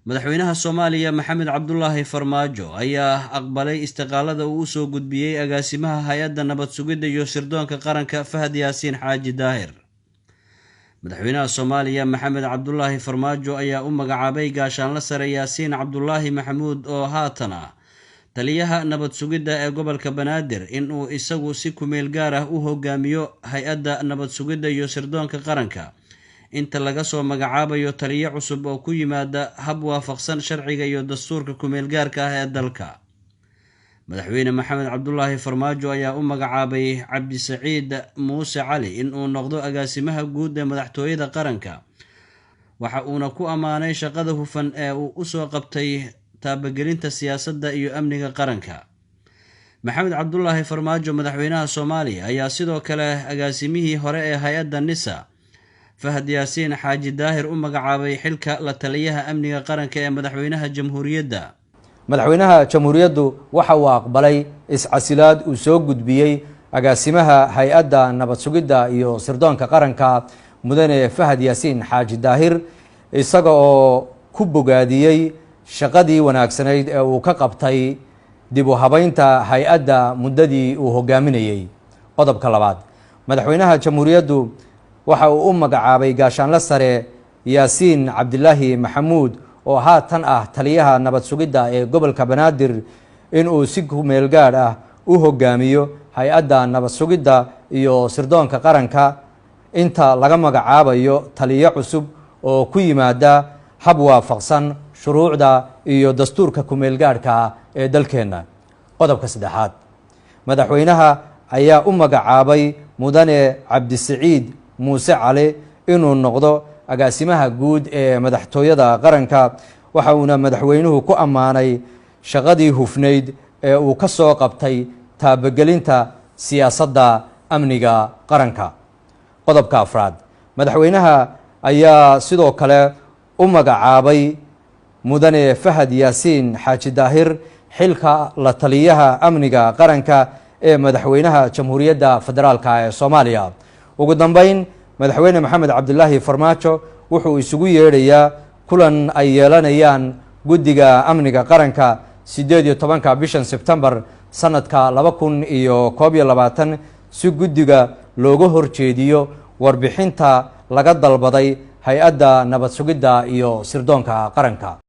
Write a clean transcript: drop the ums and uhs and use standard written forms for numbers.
madaxweynaha Soomaaliya Maxamed Cabdullaahi Farmaajo ayaa aqbalay istiqaalada uu soo gudbiyay agaasimaha hay'adda nabad sugidda iyo sirdoonka qaranka Fahad Yaasiin Xaaji Daahir. madaxweynaha Soomaaliya Maxamed Cabdullaahi Farmaajo ayaa u magacaabay gaashaanle sare Yaasiin Cabdullaahi Maxamuud oo haatan taliyaha nabad sugidda ee gobolka Banaadir in uu isagu si kumeel gaar u hogaamiyo hay'adda nabad sugidda iyo sirdoonka qaranka inta laga soo magacaabayo taliye cusub oo ku yimaada hab waafaqsan sharciga iyo dastuurka kumeel gaarka ee dalka. madaxweyne Maxamed Cabdullaahi Farmaajo ayaa u magacaabay Cabdisaciid Muuse Cali in uu noqdo agaasimaha guud ee madaxtooyada qaranka, waxa uuna ku ammaanay shaqada hufan ee uu u soo qabtay taabagelinta siyaasadda iyo amniga qaranka. Maxamed Cabdullaahi Farmaajo madaxweynaha Soomaaliya ayaa sidoo kale agaasimihii hore ee hay'adda NISA Fahad Yaasiin Xaaji Daahir u magacaabay xilka la taliyaha amniga qaranka ee madaxweynaha jamhuuriyadda. madaxweynaha jamhuuriyaddu waxa uu aqbalay iscasilaad uu soo gudbiyey agaasimaha hay'adda nabad sugidda iyo sirdoonka qaranka mudane Fahad Yaasiin Xaaji Daahir, isaga oo ku bogaadiyey shaqadii wanaagsanayd ee uu ka qabtay dib u habaynta hay'adda muddadii uu hogaaminayay. qodobka labaad, madaxweynaha jamhuuriyaddu waxa uu u magacaabay gaashaanle sare Yaasiin Cabdullaahi Maxamuud oo haatan taliyaha nabad sugidda ee gobolka Banaadir in uu si kumeel gaar u hogaamiyo hay'adda nabad sugidda iyo sirdoonka qaranka inta laga magacaabayo taliye cusub oo ku yimaada hab waafaqsan shuruucda iyo dastuurka kumeel gaarka ee dalkeena. qodobka saddexaad, madaxweynaha ayaa u magacaabay mudane Cabdisaciid Muuse Cali inuu noqdo agaasimaha guud ee madaxtooyada qaranka, waxa uuna madaxweynuhu ku ammaanay shaqadii hufnayd ee uu ka soo qabtay taabagelinta siyaasadda amniga qaranka. qodobka afraad, madaxweynaha ayaa sidoo kale u magacaabay mudane Fahad Yaasiin Xaaji Daahir xilka la taliyaha amniga qaranka ee madaxweynaha jamhuuriyadda federaalka ee Soomaaliya. ugu dambeyn, madaxweyne Maxamed Cabdullaahi Farmaajo wuxuu isugu yeedhayaa kulan ay yeelanayaan guddiga amniga qaranka 18 bishan Sebtembar sanadka 2021 si guddiga looga horjeediyo warbixinta laga dalbaday hay'adda nabad sugidda iyo sirdoonka qaranka.